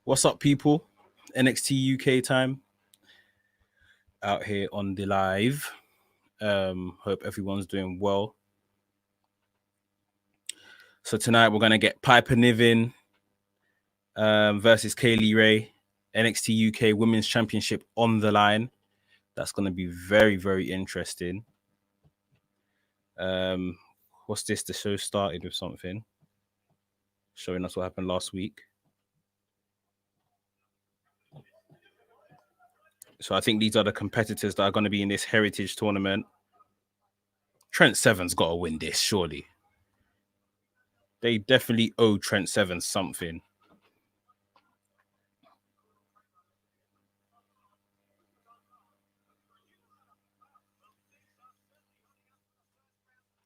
What's up, people? NXT UK time out here on the live. Hope everyone's doing well. So tonight we're gonna get Piper Niven versus Kaylee Ray, NXT UK Women's Championship on the line. That's gonna be very, very interesting. What's this? The show started with something showing us what happened last week. So I think these are the competitors that are going to be in this Heritage tournament. Trent Seven's got to win this, surely. They definitely owe Trent Seven something.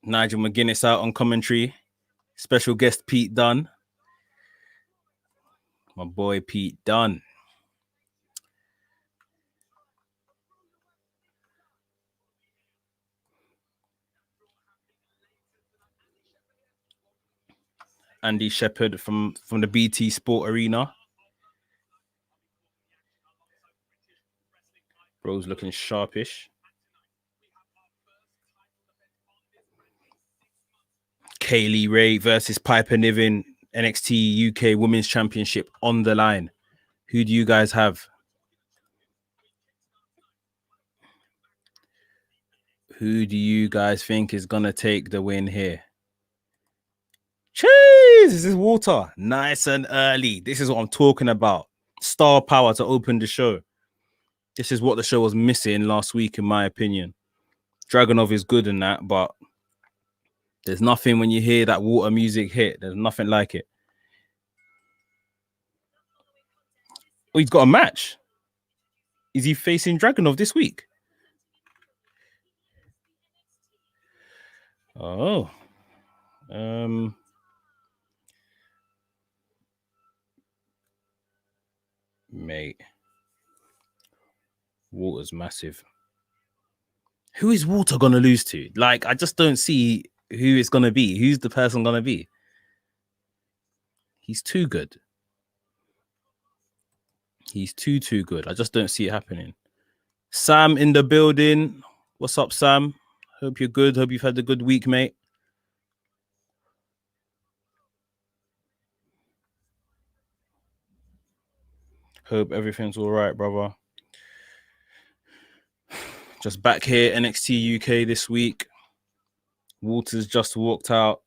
Nigel McGuinness out on commentary. Special guest Pete Dunne. My boy Pete Dunne. Andy Shepherd from the BT Sport Arena. Bro's looking sharpish. Kaylee Ray versus Piper Niven, NXT UK Women's Championship on the line. Who do you guys have? Who do you guys think is going to take the win here? Cheese! This is Walter. Nice and early. This is what I'm talking about. Star power to open the show. This is what the show was missing last week, in my opinion. Dragunov is good in that, but there's nothing when you hear that water music hit. There's nothing like it. Oh, he's got a match. Is he facing Dragunov this week? Oh. Mate. Walter's massive. Who is Walter going to lose to? Like, I just don't see who it's going to be. Who's the person going to be? He's too good. He's too good. I just don't see it happening. Sam in the building. What's up, Sam? Hope you're good. Hope you've had a good week, mate. Hope everything's all right, brother. Just back here, NXT UK this week. Walters just walked out.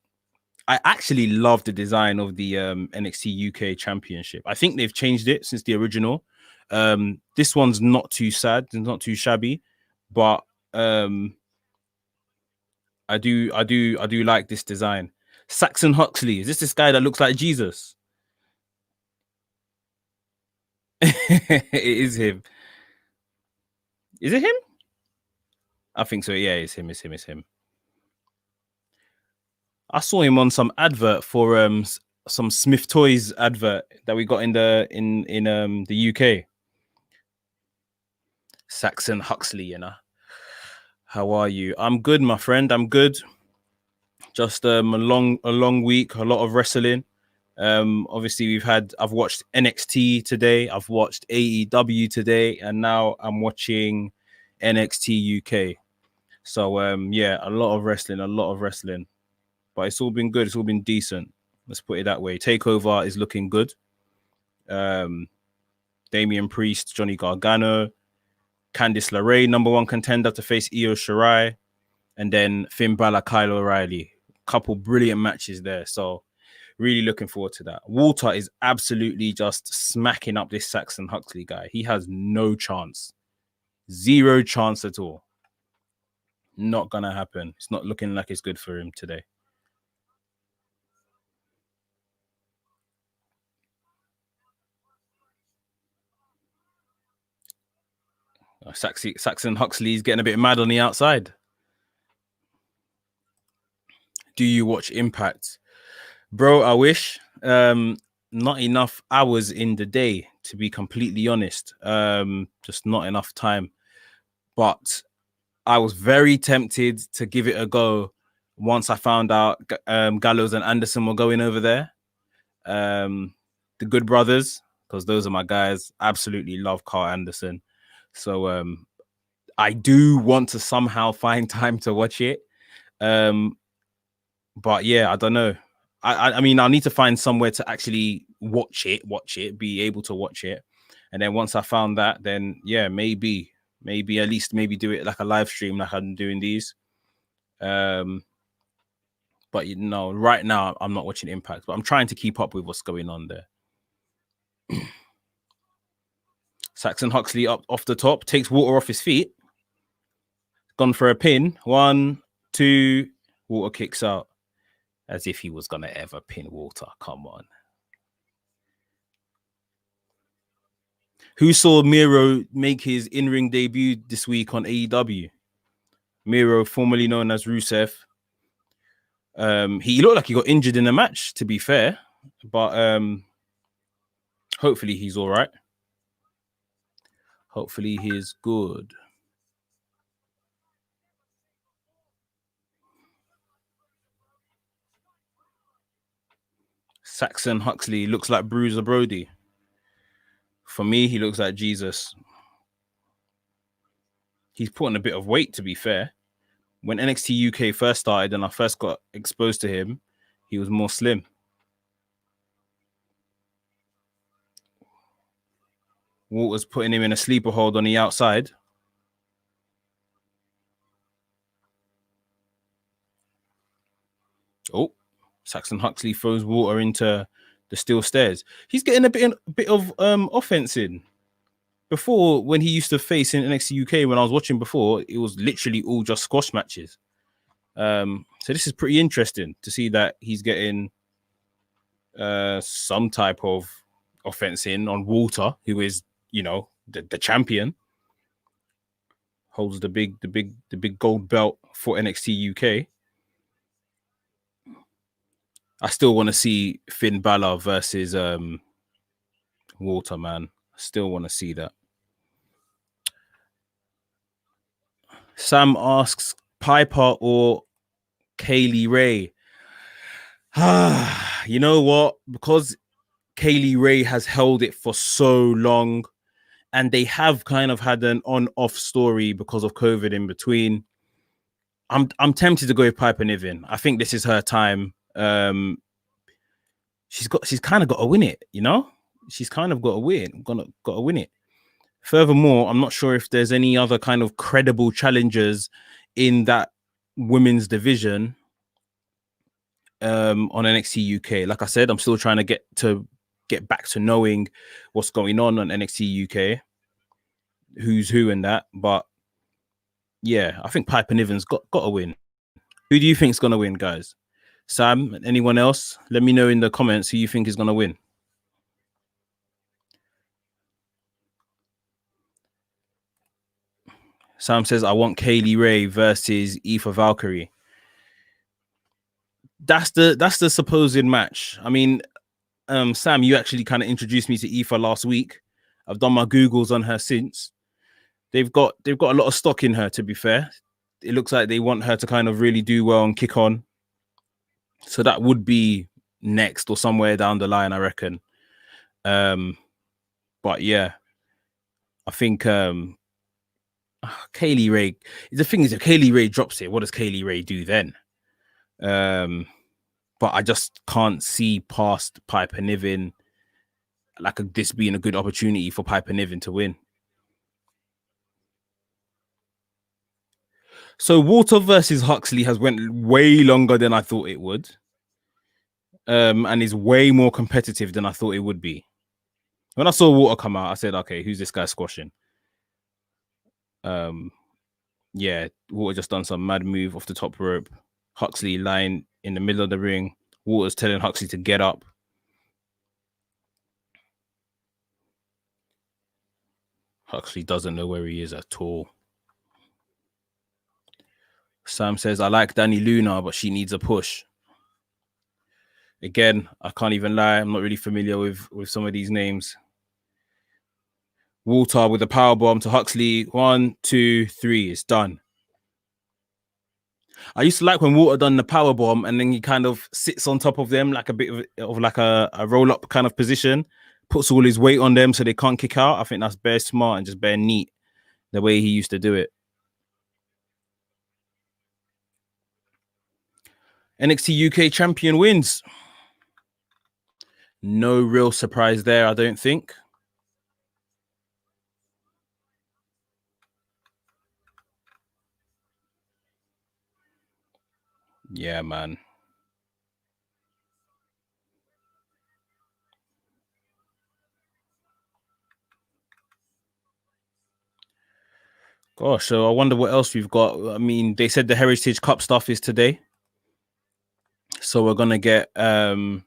I actually love the design of the NXT UK Championship. I think they've changed it since the original. This one's not too sad. It's not too shabby, but I do like this design. Saxon Huxley. Is this guy that looks like Jesus? It is him. Is it him? I think so. Yeah, it's him. It's him. I saw him on some advert for some Smith Toys advert that we got in the UK. Saxon Huxley, you know. How are you? I'm good, my friend. I'm good. Just a long week, a lot of wrestling. Obviously I've watched NXT today, I've watched AEW today, and now I'm watching NXT UK. So yeah, a lot of wrestling. But it's all been good, it's all been decent. Let's put it that way. Takeover is looking good. Damian Priest, Johnny Gargano, Candice LeRae, number one contender to face Io Shirai, and then Finn Balor, Kyle O'Reilly. Couple brilliant matches there. So really looking forward to that. Walter is absolutely just smacking up this Saxon Huxley guy. He has no chance. Zero chance at all. Not gonna happen. It's not looking like it's good for him today. Saxon Huxley's getting a bit mad on the outside. Do you watch Impact? Bro, I wish. Not enough hours in the day, to be completely honest. Just not enough time. But I was very tempted to give it a go once I found out Gallows and Anderson were going over there. The Good Brothers. because those are my guys. Absolutely love Carl Anderson. So I do want to somehow find time to watch it. But yeah, I don't know. I mean, I'll need to find somewhere to actually watch it, be able to watch it. And then once I found that, then yeah, maybe at least do it like a live stream like I'm doing these. But you know, right now I'm not watching Impact, but I'm trying to keep up with what's going on there. Saxon Huxley up off the top, takes Walter off his feet. Gone for a pin. 1, 2, Walter kicks out. As if he was going to ever pin Walter. Come on. Who saw Miro make his in-ring debut this week on AEW? Miro, formerly known as Rusev. He looked like he got injured in the match, to be fair. But hopefully he's all right. Hopefully he's good. Saxon Huxley looks like Bruiser Brody. For me, he looks like Jesus. He's put on a bit of weight, to be fair. When NXT UK first started and I first got exposed to him, he was more slim. Walter's putting him in a sleeper hold on the outside. Oh, Saxon Huxley throws Walter into the steel stairs. He's getting a bit of offense in. Before, when he used to face in NXT UK, when I was watching before, it was literally all just squash matches. So this is pretty interesting to see that he's getting some type of offense in on Walter, who is, you know, the champion, holds the big gold belt for NXT UK. I still want to see Finn Balor versus Walter, man. I still want to see that. Sam asks, Piper or Kaylee Ray? You know what? Because Kaylee Ray has held it for so long, and they have kind of had an on-off story because of COVID in between. I'm tempted to go with Piper Niven. I think this is her time. She's kind of got to win it, you know? She's kind of got to win. Got to win it. Furthermore, I'm not sure if there's any other kind of credible challengers in that women's division on NXT UK. Like I said, I'm still trying to get back to knowing what's going on NXT UK, who's who and that. But yeah, I think Piper Niven's got to win. Who do you think's going to win, guys? Sam, anyone else? Let me know in the comments who you think is going to win. Sam says, I want Kaylee Ray versus Aoife Valkyrie. That's the supposed match. I mean, Sam, you actually kind of introduced me to Aoife last week. I've done my Googles on her since. They've got a lot of stock in her, to be fair. It looks like they want her to kind of really do well and kick on. So that would be next or somewhere down the line, I reckon. But yeah, I think Kaylee Ray. The thing is, if Kaylee Ray drops it, what does Kaylee Ray do then? But I just can't see past Piper Niven like this being a good opportunity for Piper Niven to win. So Walter versus Huxley has went way longer than I thought it would. And is way more competitive than I thought it would be. When I saw Walter come out, I said, okay, who's this guy squashing? Yeah, Walter just done some mad move off the top rope. Huxley lying in the middle of the ring. Walter's telling Huxley to get up. Huxley doesn't know where he is at all. Sam says, I like Danny Luna, but she needs a push. Again, I can't even lie. I'm not really familiar with some of these names. Walter with a power bomb to Huxley. 1, 2, 3. It's done. I used to like when Walter done the power bomb and then he kind of sits on top of them like a bit of like a roll up kind of position. puts all his weight on them so they can't kick out. I think that's bare smart and just bare neat the way he used to do it. NXT UK champion wins. No real surprise there, I don't think. Yeah, man. Gosh, so I wonder what else we've got. I mean, they said the Heritage Cup stuff is today. So we're gonna get a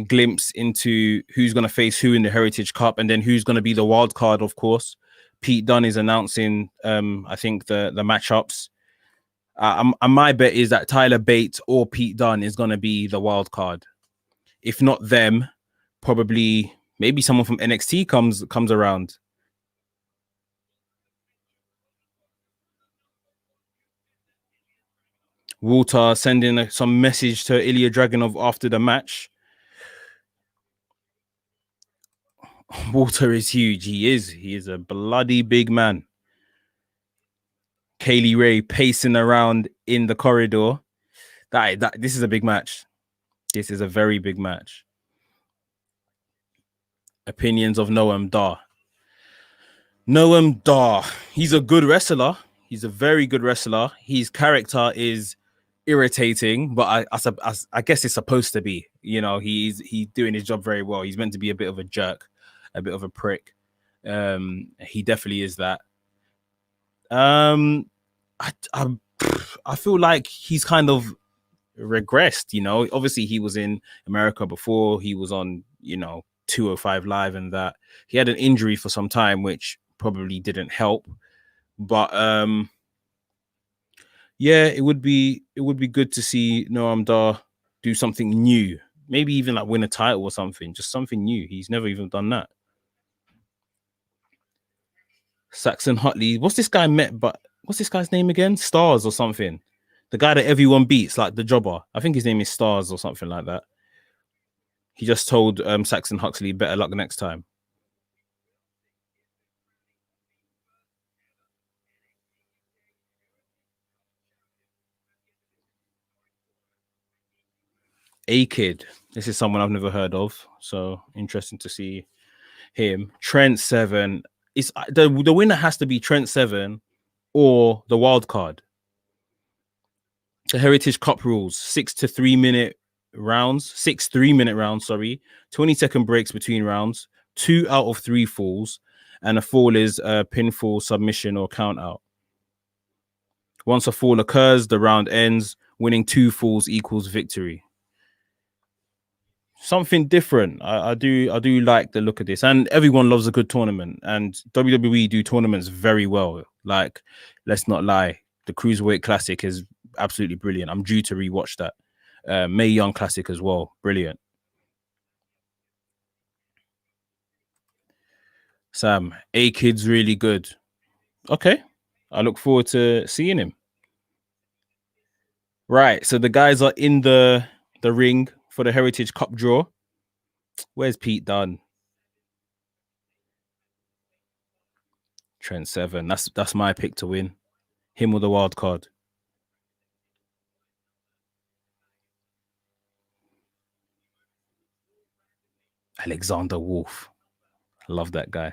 glimpse into who's gonna face who in the Heritage Cup, and then who's gonna be the wild card, of course. Pete Dunne is announcing I think the matchups. My bet is that Tyler Bate or Pete Dunne is gonna be the wild card. If not them, probably maybe someone from NXT comes around. Walter sending some message to Ilya Dragunov after the match. Walter is huge. He is a bloody big man. Kaylee Ray pacing around in the corridor. This is a big match. This is a very big match. Opinions of Noam Dar. Noam Dar. He's a good wrestler. He's a very good wrestler. His character is irritating, but I guess it's supposed to be. You know, he's doing his job very well. He's meant to be a bit of a jerk, a bit of a prick. He definitely is that. I feel like he's kind of regressed. You know, obviously he was in America before. He was on 205 Live, and that he had an injury for some time, which probably didn't help. But yeah, it would be good to see Noam Dar do something new. Maybe even like win a title or something. Just something new. He's never even done that. Saxon Hutley. What's this guy met? But what's this guy's name again? Stars or something. The guy that everyone beats, like the jobber. I think his name is Stars or something like that. He just told Saxon Huxley better luck next time. A-Kid. This is someone I've never heard of. So interesting to see him. Trent Seven. It's the winner has to be Trent Seven or the wild card. The Heritage Cup rules: 6 3-minute rounds, sorry, 20-second breaks between rounds, 2 out of 3 falls, and a fall is a pinfall, submission, or count out. Once a fall occurs, the round ends. Winning 2 falls equals victory. Something different. I do like the look of this, and everyone loves a good tournament, and WWE do tournaments very well. Like, let's not lie, the Cruiserweight Classic is absolutely brilliant. I'm due to rewatch that. Mae Young Classic as well, brilliant. Sam, A-Kid's really good. Okay, I look forward to seeing him. Right, so the guys are in the ring for the Heritage Cup draw. Where's Pete Dunne? Trent Seven. That's my pick to win. Him or the wild card. Alexander Wolf. I love that guy.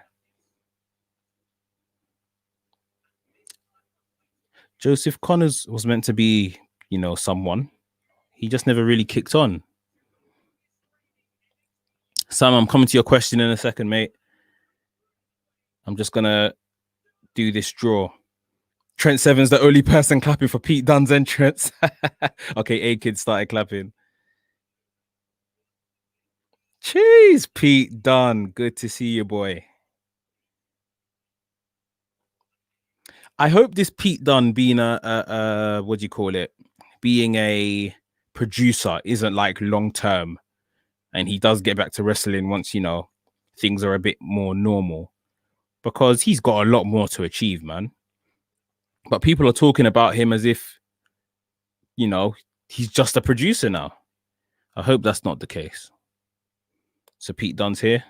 Joseph Connors was meant to be, someone. He just never really kicked on. Sam, I'm coming to your question in a second, mate. I'm just going to do this draw. Trent Seven's the only person clapping for Pete Dunne's entrance. Okay, A-Kid started clapping. Jeez, Pete Dunne. Good to see you, boy. I hope this Pete Dunne being a what do you call it? Being a producer isn't like long term, and he does get back to wrestling once things are a bit more normal, because he's got a lot more to achieve, man. But people are talking about him as if he's just a producer now. I hope that's not the case. So So Pete Dunne's here.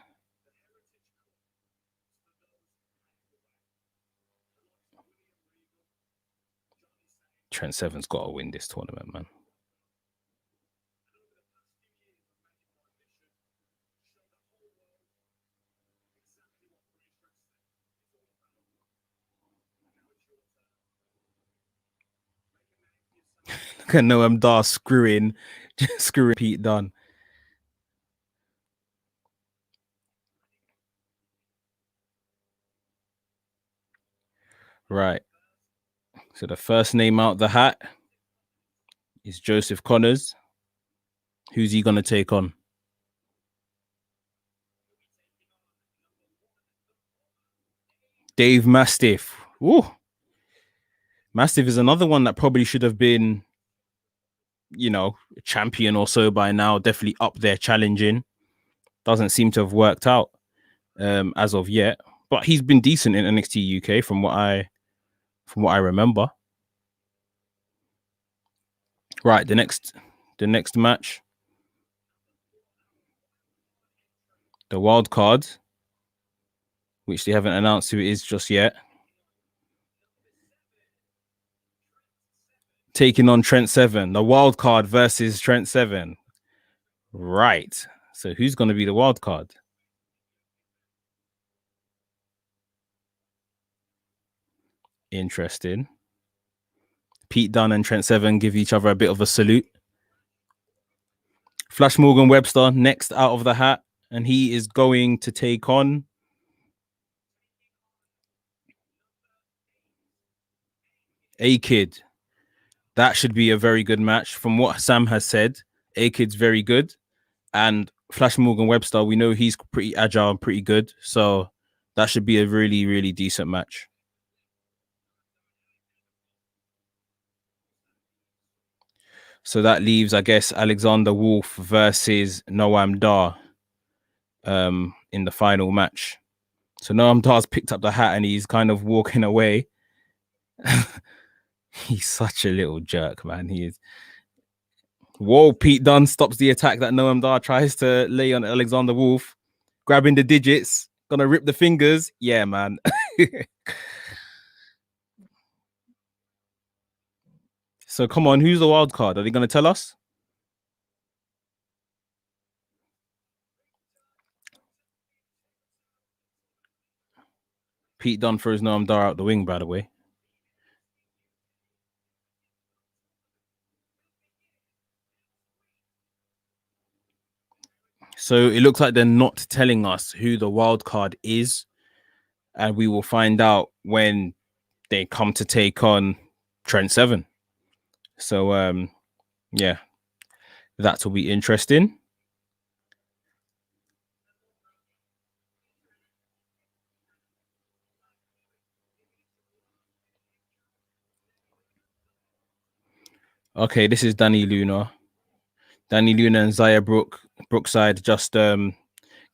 Trent Seven's got to win this tournament, man. Look at Noam Dar screwing Pete Dunne. Right. So the first name out the hat is Joseph Connors. Who's he going to take on? Dave Mastiff. Ooh. Mastiff is another one that probably should have been, you know, a champion or so by now. Definitely up there challenging. Doesn't seem to have worked out as of yet. But he's been decent in NXT UK from what I remember. Right, the next match. The wild card, which they haven't announced who it is just yet. Taking on Trent Seven. The wild card versus Trent Seven. Right. So who's going to be the wild card? Interesting. Pete Dunne and Trent Seven give each other a bit of a salute. Flash Morgan Webster next out of the hat, and he is going to take on A-Kid. That should be a very good match. From what Sam has said, A-Kid's very good. And Flash Morgan Webster, we know he's pretty agile and pretty good. So that should be a really, really decent match. So that leaves, I guess, Alexander Wolf versus Noam Dar in the final match. So Noam Dar's picked up the hat and he's kind of walking away. He's such a little jerk, man. He is. Whoa, Pete Dunne stops the attack that Noam Dar tries to lay on Alexander Wolf. Grabbing the digits. Gonna rip the fingers. Yeah, man. So come on, who's the wild card? Are they gonna tell us? Pete Dunne throws Noam Dar out the wing, by the way. So it looks like they're not telling us who the wild card is, and we will find out when they come to take on Trent Seven. So yeah, that will be interesting. Okay, this is Danny Luna. Danny Luna and Zaya Brookside just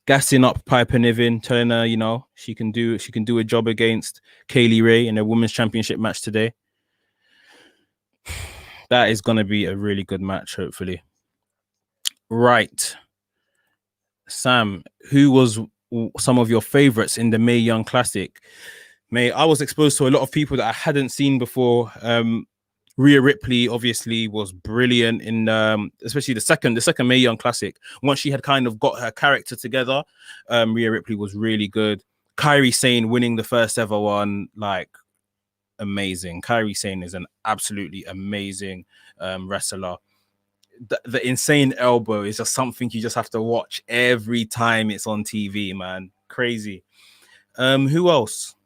gassing up Piper Niven, telling her, you know, she can do a job against Kaylee Ray in a women's championship match today. That is going to be a really good match, hopefully. Right. Sam, who was some of your favorites in the Mae Young Classic? I was exposed to a lot of people that I hadn't seen before. Rhea Ripley obviously was brilliant in especially the second Mae Young Classic. Once she had kind of got her character together, Rhea Ripley was really good. Kairi Sane winning the first ever one, like amazing. Kairi Sane is an absolutely amazing wrestler. The insane elbow is just something you just have to watch every time it's on TV, man. Crazy. Who else?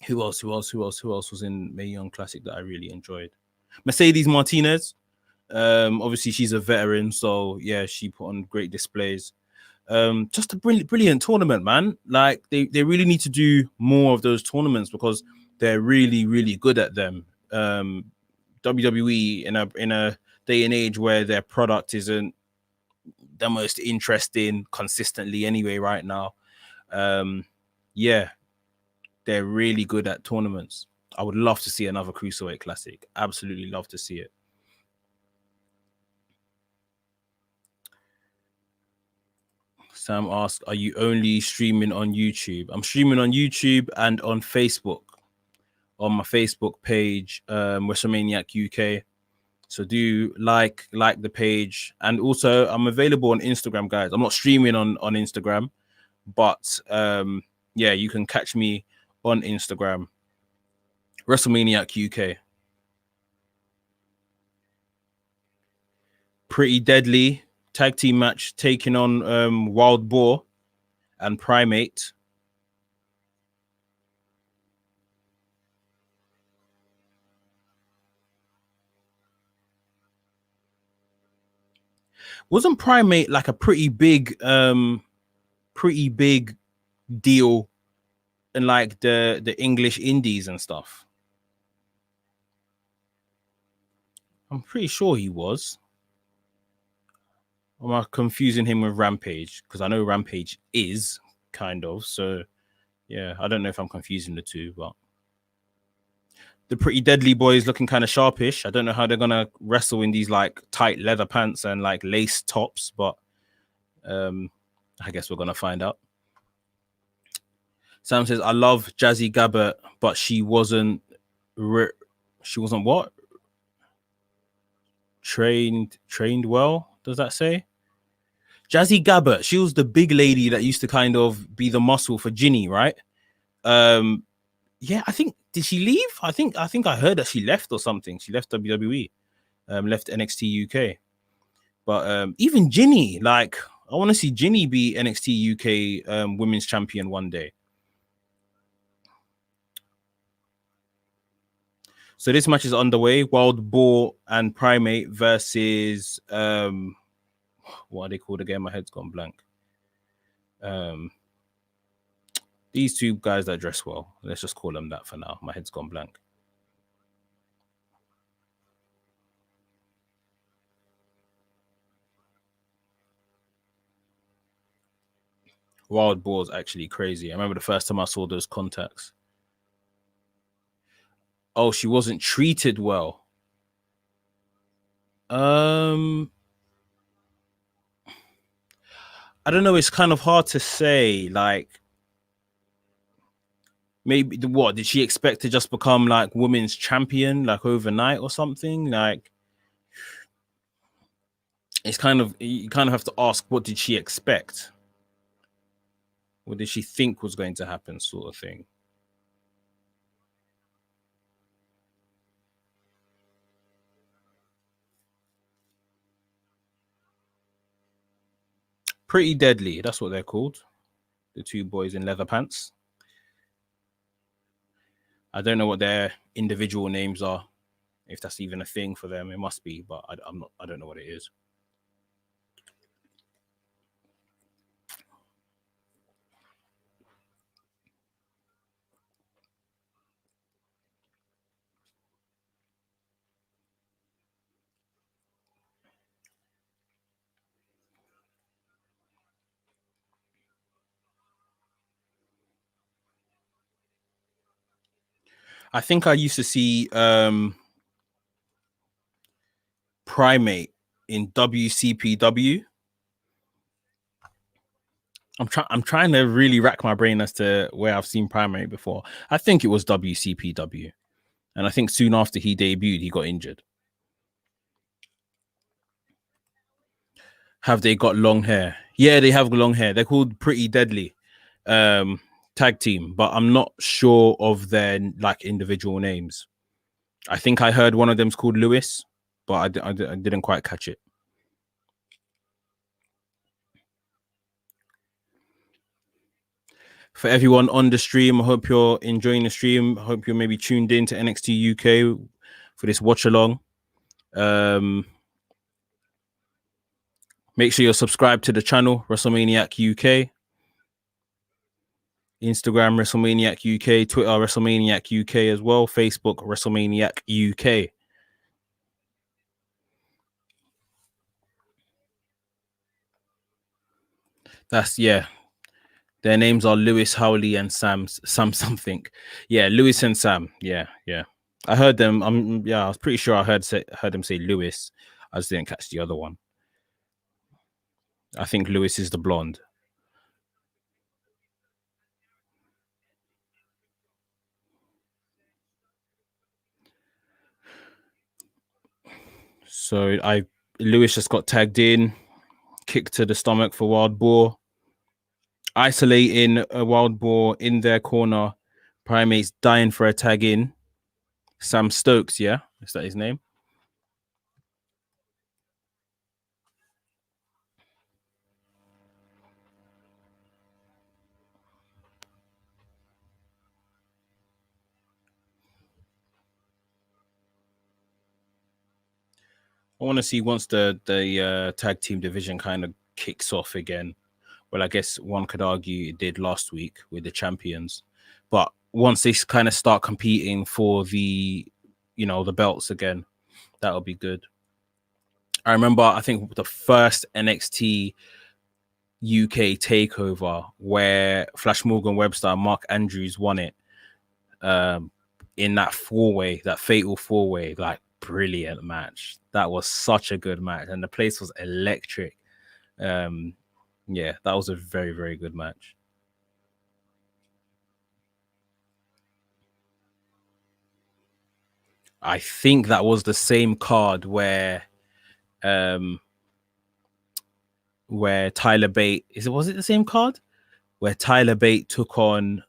Who else was in Mae Young Classic that I really enjoyed? Mercedes Martinez. Obviously she's a veteran, so yeah, she put on great displays. Just a brilliant tournament, man. Like they really need to do more of those tournaments because they're really, really good at them. WWE in a day and age where their product isn't the most interesting consistently anyway right now. Yeah, they're really good at tournaments. I would love to see another Cruiserweight Classic. Absolutely love to see it. Sam asked, "Are you only streaming on YouTube?" I'm streaming on YouTube and on Facebook. On my Facebook page, WrestleManiac UK. So do like the page, and also I'm available on Instagram, guys. I'm not streaming on Instagram, but yeah, you can catch me on Instagram, WrestleManiac UK. Pretty Deadly tag team match taking on Wild Boar and Primate. Wasn't Primate like a pretty big deal in like the English indies and stuff? I'm pretty sure he was. Am I confusing him with Rampage? Because I know Rampage is kind of. So yeah, I don't know if I'm confusing the two, but the Pretty Deadly boys looking kind of sharpish. I don't know how they're gonna wrestle in these like tight leather pants and like lace tops, but I guess we're gonna find out. Sam says, "I love Jazzy Gabbert, but she wasn't what? Trained well? Does that say?" Jazzy Gabbert, she was the big lady that used to kind of be the muscle for Ginny, right? Yeah, I think, did she leave? I think I heard that she left or something. She left WWE, left NXT UK. But even Ginny, like, I want to see Ginny be NXT UK women's champion one day. So this match is underway. Wild Boar and Primate versus what are they called again? My head's gone blank. These two guys that dress well. Let's just call them that for now. My head's gone blank. Wild Boar's actually crazy. I remember the first time I saw those contacts. Oh, she wasn't treated well. I don't know. It's kind of hard to say. Like, maybe what did she expect to just become like women's champion like overnight or something? Like, it's kind of, you kind of have to ask, what did she expect? What did she think was going to happen, sort of thing? Pretty Deadly. That's what they're called. The two boys in leather pants. I don't know what their individual names are. If that's even a thing for them, it must be, but I'm not. I don't know what it is. I think I used to see Primate in WCPW. I'm trying to really rack my brain as to where I've seen Primate before. I think it was WCPW, and I think soon after he debuted, he got injured. Have they got long hair? Yeah, they have long hair. They're called Pretty Deadly tag team, but I'm not sure of their like individual names. I think I heard one of them's called Lewis, but I didn't quite catch it. For everyone on the stream, I hope you're enjoying the stream. I hope you're maybe tuned in to NXT UK for this watch along. Make sure you're subscribed to the channel, WrestleManiac UK. Instagram, WrestleManiac UK. Twitter, WrestleManiac UK as well. Facebook, WrestleManiac UK. That's, yeah. Their names are Lewis Howley and Sam something. Yeah, Lewis and Sam. Yeah. I heard them. I was pretty sure I heard them say Lewis. I just didn't catch the other one. I think Lewis is the blonde. So Lewis just got tagged in, kick to the stomach for Wild Boar, isolating a Wild Boar in their corner. Primate's dying for a tag in. Sam Stokes, yeah, is that his name? I want to see once the tag team division kind of kicks off again. Well, I guess one could argue it did last week with the champions, but once they kind of start competing for the belts again, that'll be good. I remember, I think the first NXT UK takeover where Flash Morgan Webster and Mark Andrews won it in that that fatal four-way, like brilliant match. That was such a good match, and the place was electric. Yeah, that was a very, very good match. I think that was the same card where Tyler Bate was it the same card where Tyler Bate took on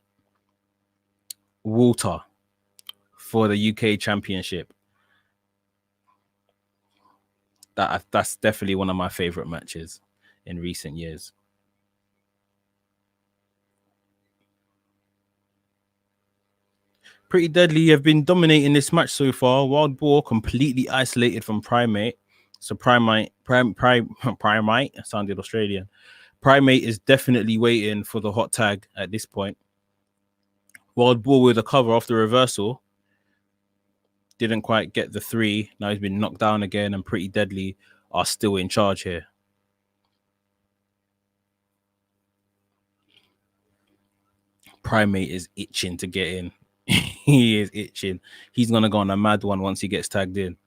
Walter for the UK Championship. That's definitely one of my favorite matches in recent years. Pretty Deadly have been dominating this match so far. Wild Boar completely isolated from Primate. So Primate sounded Australian. Primate is definitely waiting for the hot tag at this point. Wild Boar with a cover off the reversal. Didn't quite get the 3. Now he's been knocked down again, and Pretty Deadly are still in charge here. Primate is itching to get in. He is itching. He's going to go on a mad one once he gets tagged in.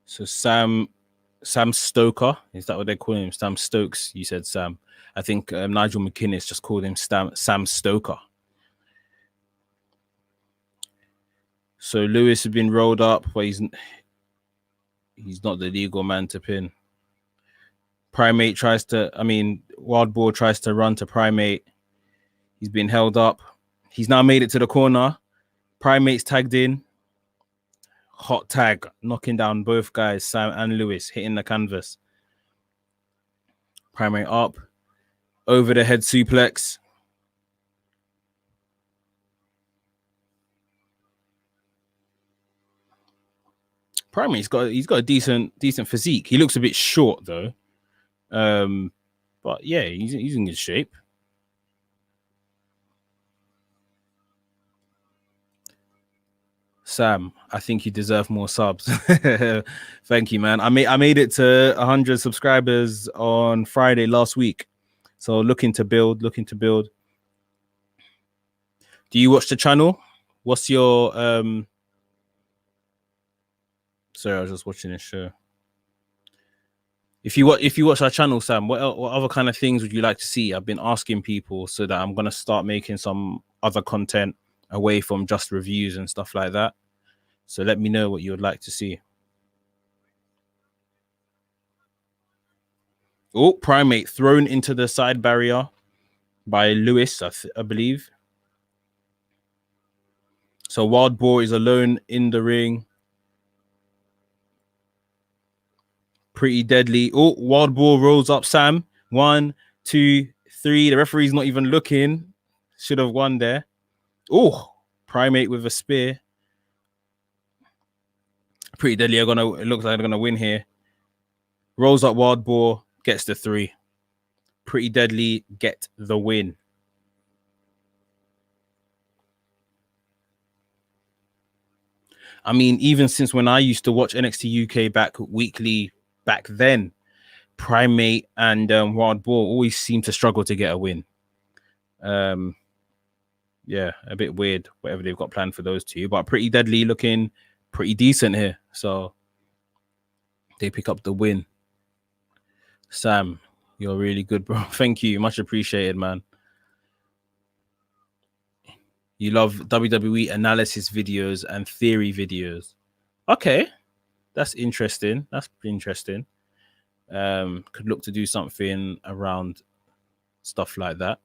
So Sam Stoker, is that what they're calling him? Sam Stokes, you said Sam. I think Nigel McInnes just called him Sam Stoker. So Lewis has been rolled up, but he's not the legal man to pin. Wild Boar tries to run to Primate. He's been held up. He's now made it to the corner. Primate's tagged in. Hot tag, knocking down both guys, Sam and Lewis, hitting the canvas. Primate up. Over the head suplex. Primate's got a decent physique. He looks a bit short though. But yeah, he's in good shape. Sam, I think you deserve more subs. Thank you, man. I made it to 100 subscribers on Friday last week. So looking to build. Do you watch the channel? What's your Sorry, I was just watching this show. If you watch our channel, Sam, what other kind of things would you like to see? I've been asking people, so that I'm gonna start making some other content away from just reviews and stuff like that. So let me know what you would like to see. Oh, Primate thrown into the side barrier by Lewis, I believe. So Wild Boar is alone in the ring. Pretty Deadly. Oh, Wild Boar rolls up Sam. 1, 2, 3. The referee's not even looking. Should have won there. Oh, Primate with a spear. Pretty Deadly it looks like they're gonna win here. Rolls up Wild Boar, gets the 3. Pretty Deadly get the win. I mean, even since when I used to watch NXT UK back then, Primate and Wild Boar always seem to struggle to get a win. Yeah, a bit weird, whatever they've got planned for those two. But Pretty Deadly looking pretty decent here. So they pick up the win. Sam, You're really good, bro. Thank you. Much appreciated, man. You love WWE analysis videos and theory videos. Okay. That's interesting. That's interesting. Could look to do something around stuff like that.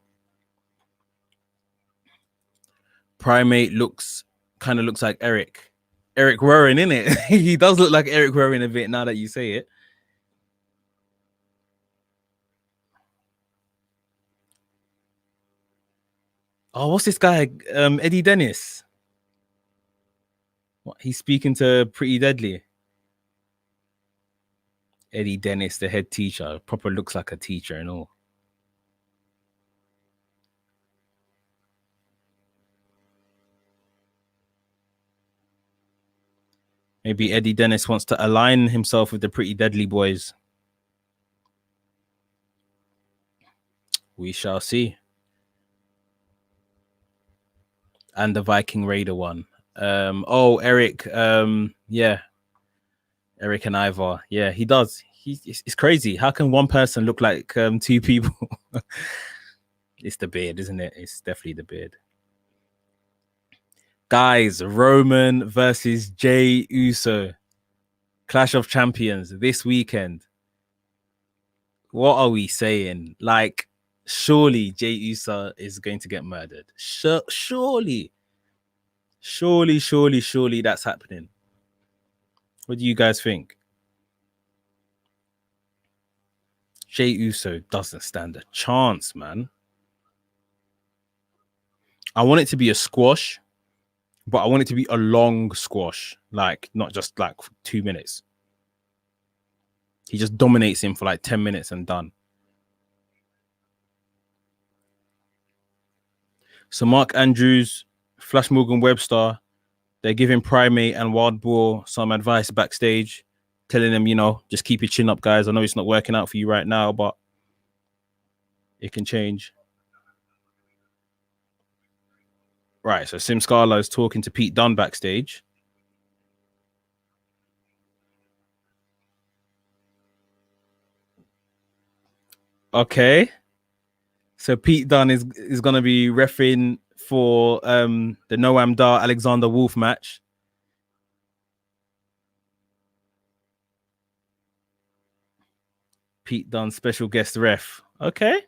Primate kind of looks like Eric Rowan, innit? He does look like Eric Rowan a bit now that you say it. Oh, what's this guy? Eddie Dennis. What, he's speaking to Pretty Deadly. Eddie Dennis, the head teacher, proper looks like a teacher and all. Maybe Eddie Dennis wants to align himself with the Pretty Deadly boys. We shall see. And the Viking Raider one. Eric. Yeah. Eric and Ivar. Yeah, he does. It's crazy. How can one person look like two people? It's the beard, isn't it? It's definitely the beard. Guys, Roman versus Jey Uso. Clash of Champions this weekend. What are we saying? Like, surely Jey Uso is going to get murdered. Surely that's happening. What do you guys think? Jey Uso doesn't stand a chance, man. I want it to be a squash, but I want it to be a long squash, like not just like 2 minutes. He just dominates him for like 10 minutes and done. So Mark Andrews, Flash Morgan Webster, they're giving Primate and Wild Boar some advice backstage, telling them, just keep your chin up, guys. I know it's not working out for you right now, but it can change. Right, so Sim Scala is talking to Pete Dunne backstage. Okay. So Pete Dunne is going to be reffing for the Noam Dar Alexander Wolf match. Pete Dunne, special guest ref. Okay.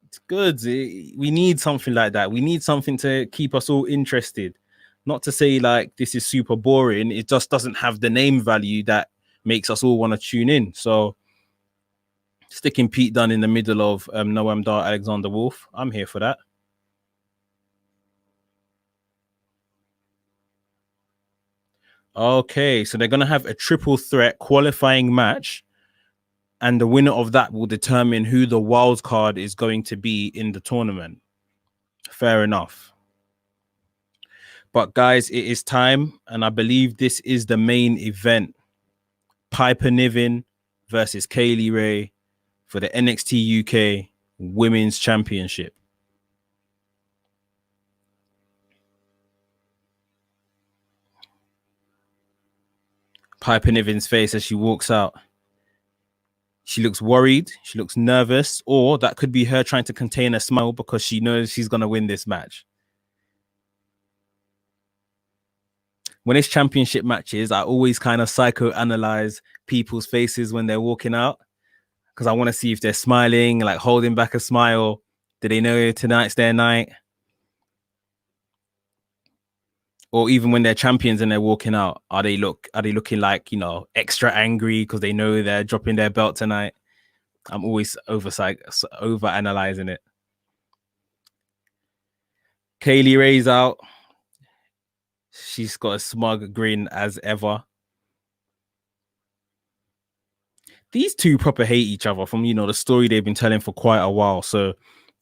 It's good. We need something like that. We need something to keep us all interested. Not to say like this is super boring. It just doesn't have the name value that makes us all want to tune in. So sticking Pete Dunne in the middle of Noam Dar, Alexander Wolf, I'm here for that. Okay, so they're going to have a triple threat qualifying match, and the winner of that will determine who the wild card is going to be in the tournament. Fair enough. But guys, it is time, and I believe this is the main event. Piper Niven versus Kaylee Ray for the NXT UK Women's Championship. Piper Niven's face as she walks out. She looks worried. She looks nervous, or that could be her trying to contain a smile because she knows she's going to win this match. When it's championship matches, I always kind of psychoanalyze people's faces when they're walking out because I want to see if they're smiling, like holding back a smile. Do they know tonight's their night? Or even when they're champions and they're walking out, are they looking like, extra angry because they know they're dropping their belt tonight? I'm always over analyzing it. Kaylee Ray's out. She's got a smug grin as ever. These two proper hate each other from, the story they've been telling for quite a while. So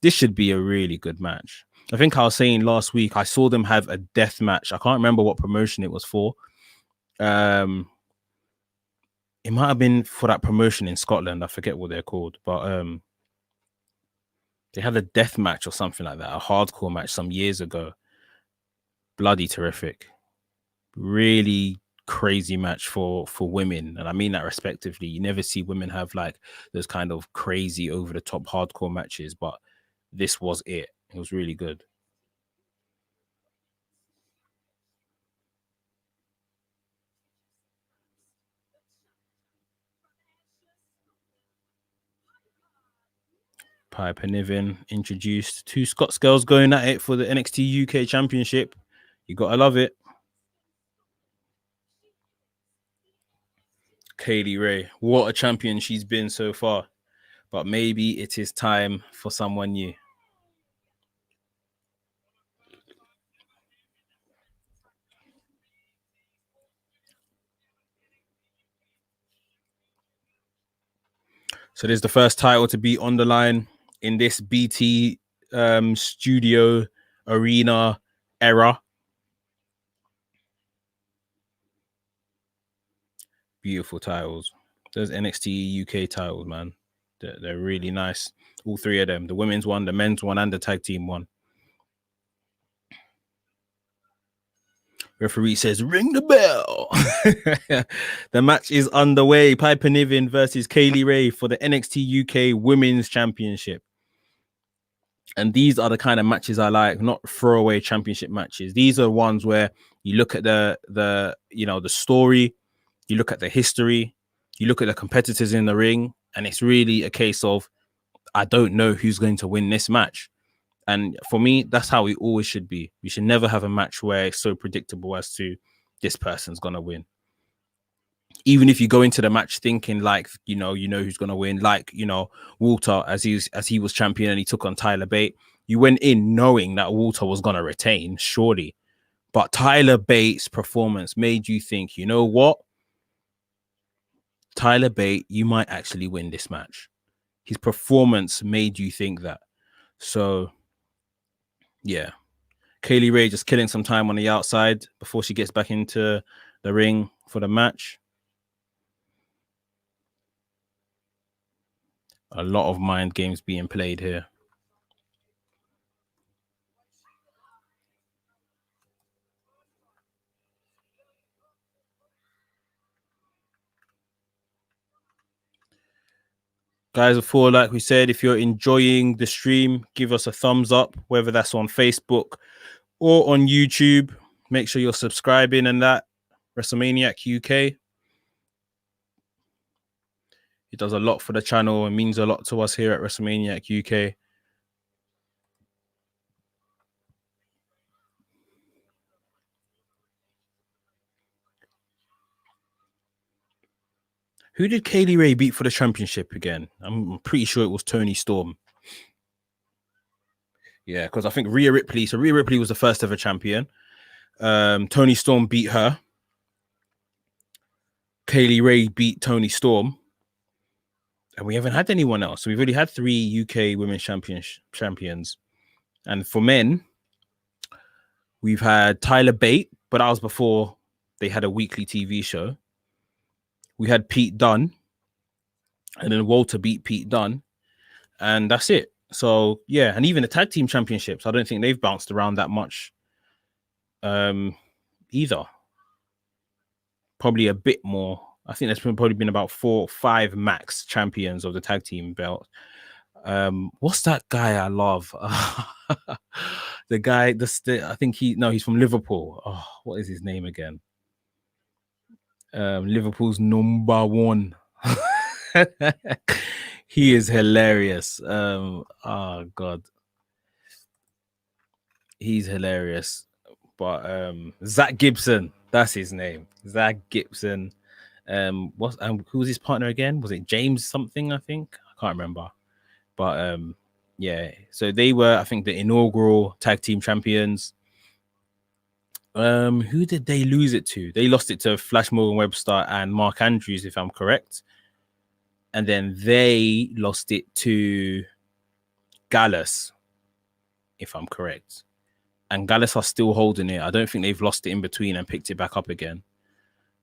this should be a really good match. I think I was saying last week, I saw them have a death match. I can't remember what promotion it was for. It might have been for that promotion in Scotland. I forget what they're called, but they had a death match or something like that, a hardcore match some years ago. Bloody terrific. Really crazy match for women, and I mean that respectively. You never see women have like those kind of crazy over the top hardcore matches, but this was it. It was really good. Piper Niven introduced, two Scots girls going at it for the NXT UK Championship. You gotta love it. Kaylee Ray, what a champion she's been so far. But maybe it is time for someone new. So this is the first title to be on the line in this BT studio arena era. Beautiful titles. Those NXT UK titles, man. They're really nice. All three of them. The women's one, the men's one, and the tag team one. Referee says, ring the bell. The match is underway. Piper Niven versus Kaylee Ray for the NXT UK Women's Championship. And these are the kind of matches I like, not throwaway championship matches. These are ones where you look at the story, you look at the history, you look at the competitors in the ring, and it's really a case of, I don't know who's going to win this match. And for me, that's how we always should be. We should never have a match where it's so predictable as to this person's going to win. Even if you go into the match thinking like, you know who's going to win, like, Walter, as he was champion and he took on Tyler Bate, you went in knowing that Walter was going to retain, surely. But Tyler Bate's performance made you think, you know what? Tyler Bate, you might actually win this match. His performance made you think that. So, yeah. Kaylee Ray just killing some time on the outside before she gets back into the ring for the match. A lot of mind games being played here. Guys, before, like we said, if you're enjoying the stream, give us a thumbs up, whether that's on Facebook or on YouTube. Make sure you're subscribing and that. WrestleManiac UK. It does a lot for the channel and means a lot to us here at WrestleManiac UK. Who did Kaylee Ray beat for the championship again? I'm pretty sure it was Toni Storm. Yeah, because I think Rhea Ripley. So Rhea Ripley was the first ever champion. Toni Storm beat her. Kaylee Ray beat Toni Storm. And we haven't had anyone else. So we've already had 3 UK women's champions. And for men, we've had Tyler Bate, but that was before they had a weekly TV show. We had Pete Dunne, and then Walter beat Pete Dunne, and that's it. So, yeah, and even the tag team championships, I don't think they've bounced around that much either. Probably a bit more. I think there's probably been about 4 or 5 max champions of the tag team belt. What's that guy I love? The guy, I think he's from Liverpool. Oh, what is his name again? Liverpool's number 1. He is hilarious. Oh God, he's hilarious. But Zach Gibson, that's his name. Zach Gibson. Who's his partner again? Was it James something? I think I can't remember. But yeah. So they were, I think, the inaugural tag team champions. Who did they lose it to? They lost it to Flash Morgan Webster and Mark Andrews, if I'm correct. And then they lost it to Gallus, if I'm correct. And Gallus are still holding it. I don't think they've lost it in between and picked it back up again.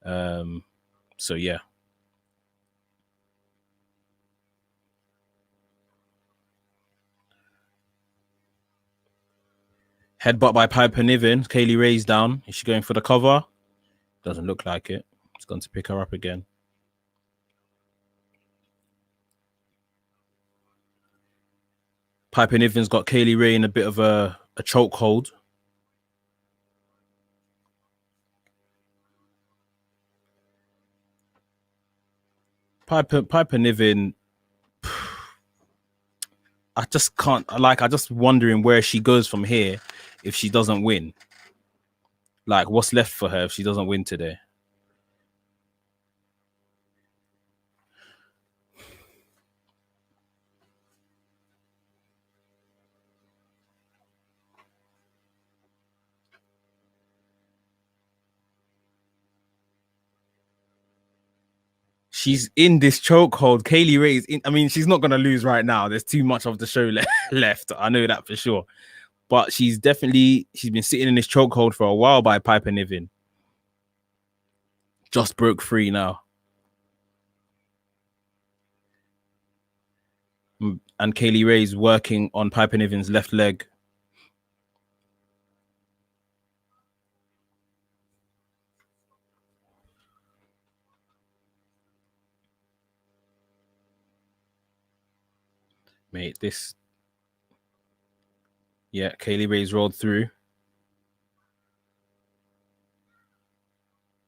So yeah. Headbutt by Piper Niven. Kaylee Ray's down. Is she going for the cover? Doesn't look like it. It's going to pick her up again. Piper Niven's got Kaylee Ray in a bit of a chokehold. Piper Niven, I just can't, I just wondering where she goes from here if she doesn't win. Like, what's left for her if she doesn't win today? She's in this chokehold. Kaylee Ray is in. I mean, she's not going to lose right now. There's too much of the show left. I know that for sure. But she's been sitting in this chokehold for a while by Piper Niven. Just broke free now. And Kaylee Ray's working on Piper Niven's left leg. Mate, this... Yeah, Kaylee Ray's rolled through.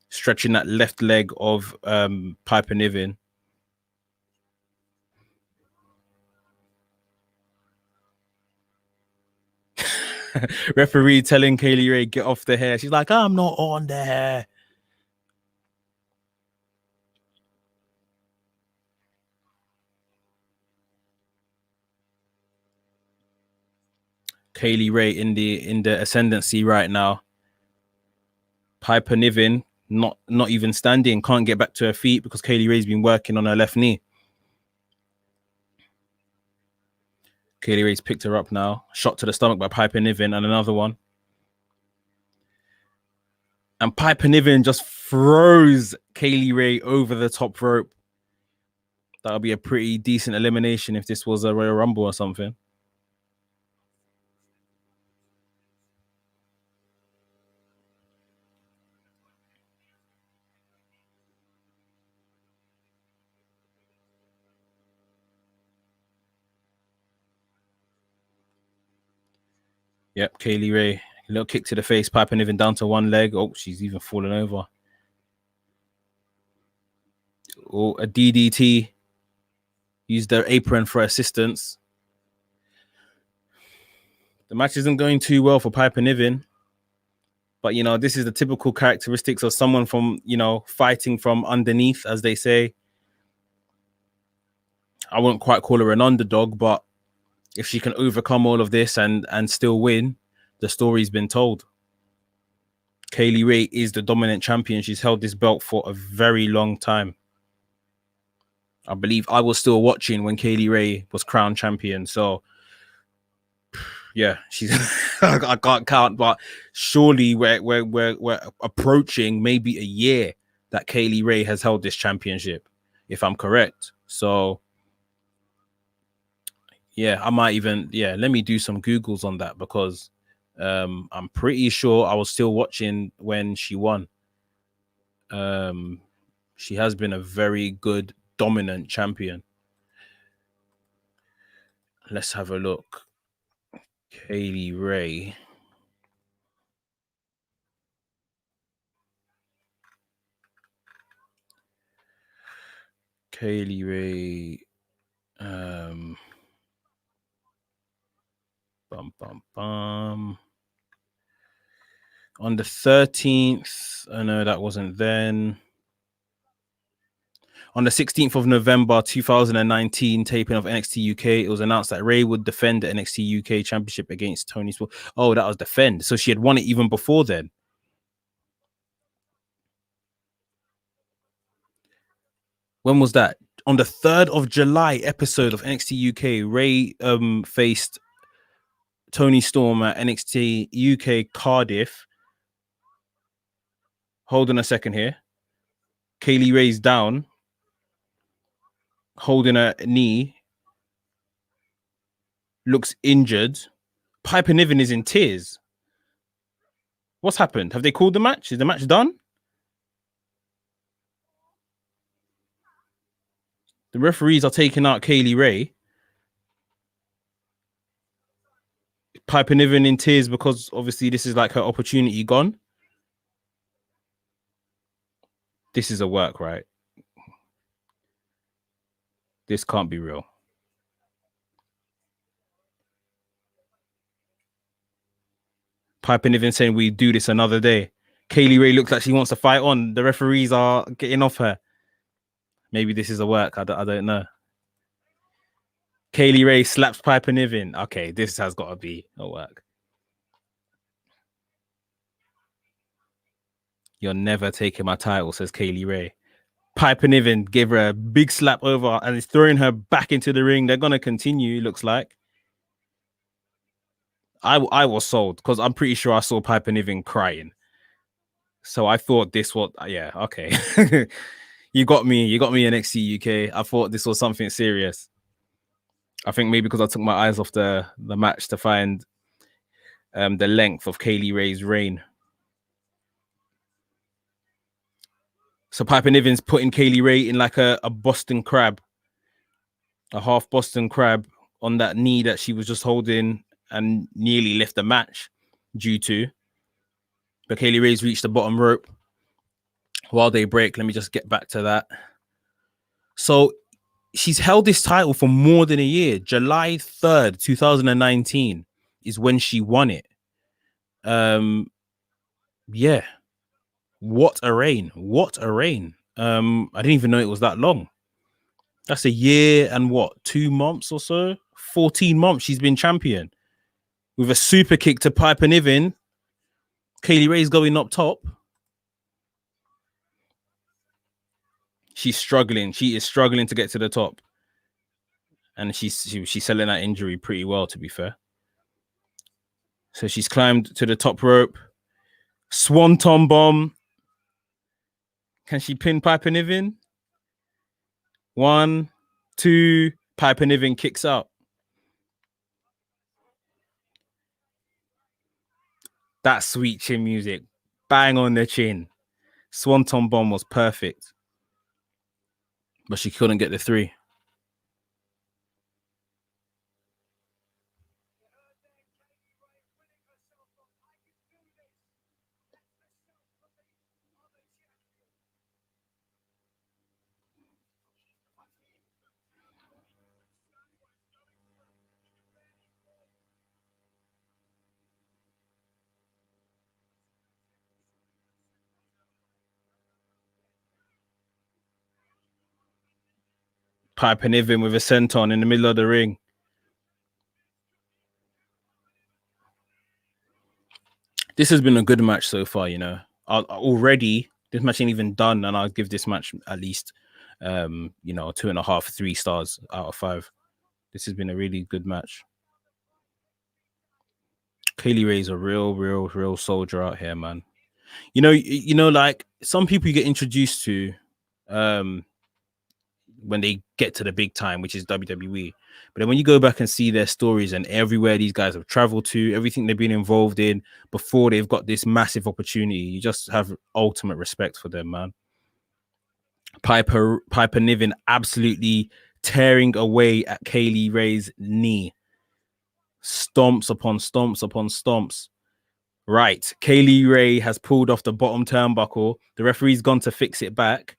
Stretching that left leg of Piper Niven. Referee telling Kaylee Ray, get off the hair. She's like, I'm not on the hair. Kaylee Ray in the ascendancy right now. Piper Niven not even standing, can't get back to her feet because Kaylee Ray's been working on her left knee. Kaylee Ray's picked her up now. Shot to the stomach by Piper Niven and another one. And Piper Niven just throws Kaylee Ray over the top rope. That'll be a pretty decent elimination if this was a Royal Rumble or something. Yep, Kaylee Ray. A little kick to the face. Piper Niven down to one leg. Oh, she's even fallen over. Oh, a DDT. Used their apron for assistance. The match isn't going too well for Piper Niven. But, you know, this is the typical characteristics of someone from, you know, fighting from underneath, as they say. I won't quite call her an underdog, but if she can overcome all of this and still win, the story's been told. Kaylee Ray is the dominant champion. She's held this belt for a very long time. I believe I was still watching when Kaylee Ray was crowned champion. So, yeah, she's I can't count, but surely we're approaching maybe a year that Kaylee Ray has held this championship, if I'm correct. So, yeah, I might even let me do some Googles on that because I'm pretty sure I was still watching when she won. She has been a very good dominant champion. Let's have a look. Kaylee Ray. Kaylee Ray. On the 13th. Oh no, that wasn't then. On the 16th of November 2019, taping of NXT UK, it was announced that Ray would defend the NXT UK Championship against Toni. Oh, that was defend. So she had won it even before then. When was that? On the 3rd of July episode of NXT UK, Ray faced Toni Storm at NXT UK Cardiff. Hold on a second here. Kaylee Ray's down, holding her knee. Looks injured. Piper Niven is in tears. What's happened? Have they called the match? Is the match done? The referees are taking out Kaylee Ray. Piper Niven in tears because obviously this is like her opportunity gone. This is a work, right? This can't be real. Piper Niven saying we do this another day. Kaylee Ray looks like she wants to fight on. The referees are getting off her. Maybe this is a work. I don't know. Kaylee Ray slaps Piper Niven. Okay, this has got to be a work. You're never taking my title, says Kaylee Ray. Piper Niven gave her a big slap over and is throwing her back into the ring. They're going to continue, looks like. I was sold because I'm pretty sure I saw Piper Niven crying. So I thought this was, yeah, okay. You got me NXT UK. I thought this was something serious. I think maybe because I took my eyes off the match to find the length of Kaylee Ray's reign. So Piper Niven's putting Kaylee Ray in like a Boston crab, a half Boston crab on that knee that she was just holding and nearly left the match due to. But Kaylee Ray's reached the bottom rope while they break. Let me just get back to that. So she's held this title for more than a year. July 3rd, 2019 is when she won it. Yeah. What a reign. What a reign. I didn't even know it was that long. That's a year and what, 2 months or so? 14 months she's been champion. With a super kick to Piper Niven. Kaylee Ray's going up top. She's struggling. She is struggling to get to the top. And she's selling that injury pretty well, to be fair. So she's climbed to the top rope. Swanton bomb. Can she pin Piper Niven? 1, 2. Piper Niven kicks out. That sweet chin music. Bang on the chin. Swanton bomb was perfect. But she couldn't get the 3. Piper Niven with a senton in the middle of the ring. This has been a good match so far, you know. Already, this match ain't even done, and I'll give this match at least, 2.5, 3 stars out of 5. This has been a really good match. Kaylee Ray's a real soldier out here, man. You know, like some people you get introduced to, when they get to the big time, which is WWE. But then when you go back and see their stories and everywhere these guys have traveled to, everything they've been involved in before they've got this massive opportunity, you just have ultimate respect for them, man. Piper Niven absolutely tearing away at Kaylee Ray's knee. Stomps upon stomps upon stomps. Right. Kaylee Ray has pulled off the bottom turnbuckle. The referee's gone to fix it back.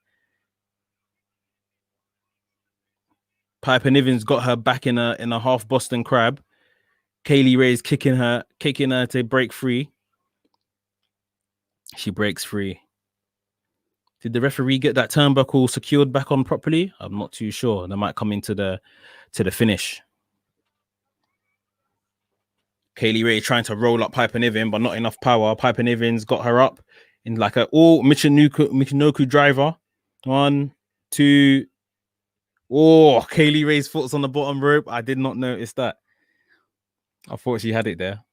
Piper Niven's got her back in a half Boston crab. Kaylee Ray's kicking her to break free. She breaks free. Did the referee get that turnbuckle secured back on properly? I'm not too sure. They might come into the finish. Kaylee Ray trying to roll up Piper Niven, but not enough power. Piper Niven's got her up in like a Michinoku driver. 1, 2. Oh, Kaylee Ray's foot's on the bottom rope. I did not notice that. I thought she had it there.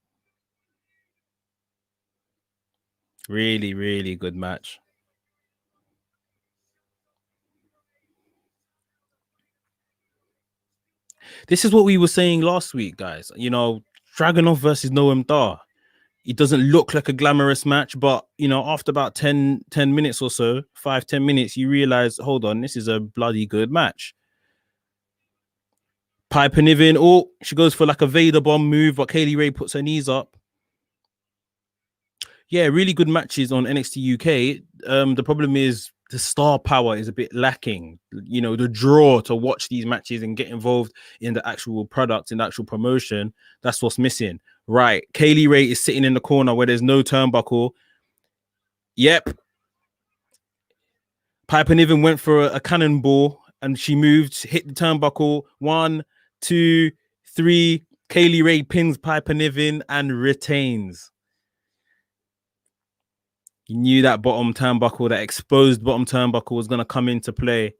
Really good match. This is what we were saying last week, guys. You know, Dragunov versus Noam Dar. It doesn't look like a glamorous match, but, you know, after about 10 minutes or so, 5-10 minutes, you realize, hold on, this is a bloody good match. Piper Niven. Oh, she goes for like a Vader bomb move, but Kaylee Ray puts her knees up. Yeah, really good matches on NXT UK. The problem is the star power is a bit lacking. You know, the draw to watch these matches and get involved in the actual product, in the actual promotion, that's what's missing. Right. Kaylee Ray is sitting in the corner where there's no turnbuckle. Yep. Piper Niven went for a cannonball and she moved, hit the turnbuckle. 1, 2, 3. Kaylee Ray pins Piper Niven and retains. You knew that bottom turnbuckle, that exposed bottom turnbuckle was going to come into play.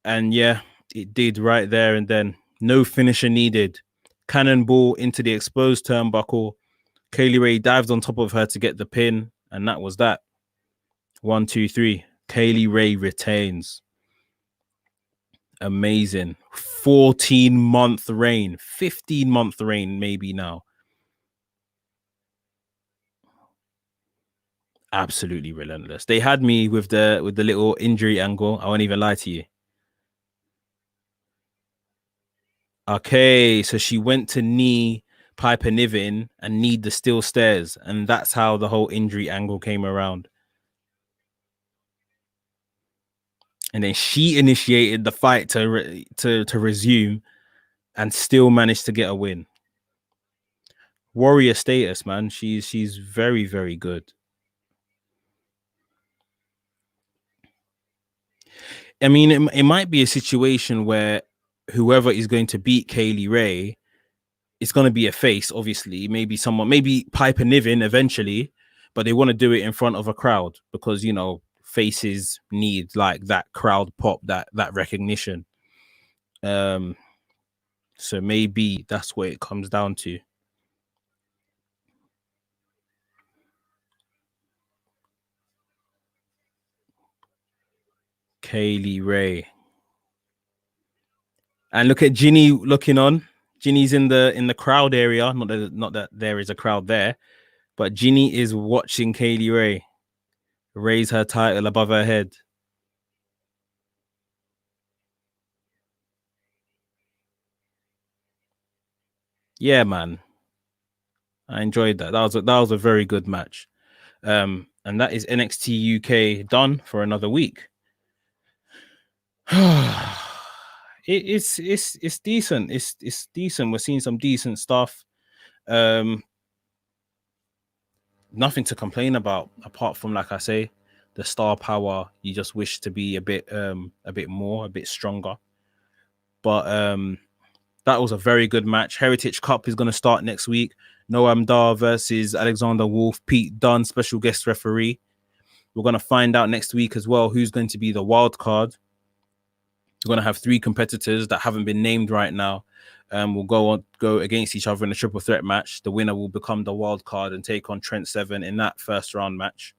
And yeah, it did right there and then. No finisher needed. Cannonball into the exposed turnbuckle. Kaylee Ray dived on top of her to get the pin. And that was that. 1, 2, 3. Kaylee Ray retains. Amazing. 14-month reign. 15-month reign maybe now. Absolutely relentless. They had me with the little injury angle. I won't even lie to you. Okay, so she went to knee Piper Niven and kneed the steel stairs, and that's how the whole injury angle came around. And then she initiated the fight to resume, and still managed to get a win. Warrior status, man. She's very, very good. I mean, it might be a situation where whoever is going to beat Kaylee Ray, it's going to be a face, obviously. Maybe Piper Niven eventually, but they want to do it in front of a crowd because, you know, faces need like that crowd pop, that recognition. So maybe that's what it comes down to. Kaylee Ray. And look at Ginny looking on. Ginny's in the crowd area. Not that there is a crowd there, but Ginny is watching Kaylee Ray raise her title above her head. Yeah, man. I enjoyed that. That was a very good match. And that is NXT UK done for another week. It's decent. It's decent. We're seeing some decent stuff. Nothing to complain about apart from, like I say, the star power. You just wish to be a bit more, a bit stronger. But that was a very good match. Heritage Cup is going to start next week. Noam Dar versus Alexander Wolf. Pete Dunne, special guest referee. We're going to find out next week as well who's going to be the wild card. We're going to have 3 competitors that haven't been named right now. We'll go against each other in a triple threat match. The winner will become the wild card and take on Trent Seven in that first round match.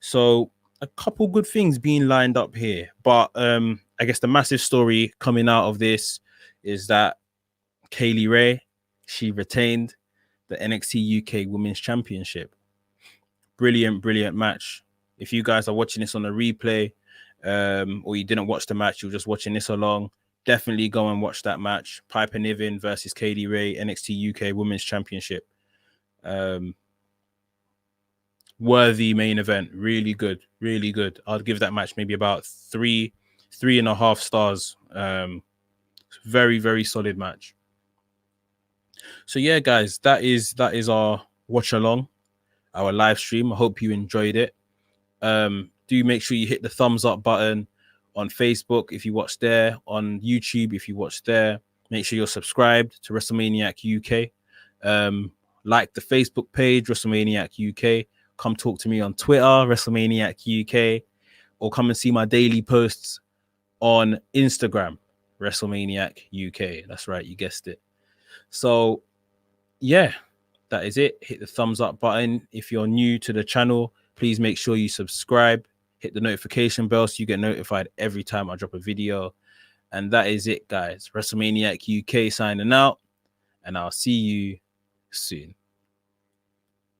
So a couple good things being lined up here. But I guess the massive story coming out of this is that Kaylee Ray, she retained the NXT UK Women's Championship. Brilliant match. If you guys are watching this on a replay, or you didn't watch the match, you're just watching this along, definitely go and watch that match. Piper Niven versus Kaylee Ray, NXT UK Women's Championship. Worthy main event. Really good. I'd give that match maybe about 3.5 stars. Very, very solid match. So yeah, guys, that is our watch along, our live stream. I hope you enjoyed it. Do make sure you hit the thumbs up button on Facebook if you watch there, on YouTube if you watch there. Make sure you're subscribed to WrestleManiac UK. Like the Facebook page, WrestleManiac UK. Come talk to me on Twitter, WrestleManiac UK, or come and see my daily posts on Instagram, WrestleManiac UK. That's right, you guessed it. So yeah, that is it. Hit the thumbs up button. If you're new to the channel, please make sure you subscribe. Hit the notification bell so you get notified every time I drop a video. And that is it, guys. WrestleManiac UK signing out, and I'll see you soon.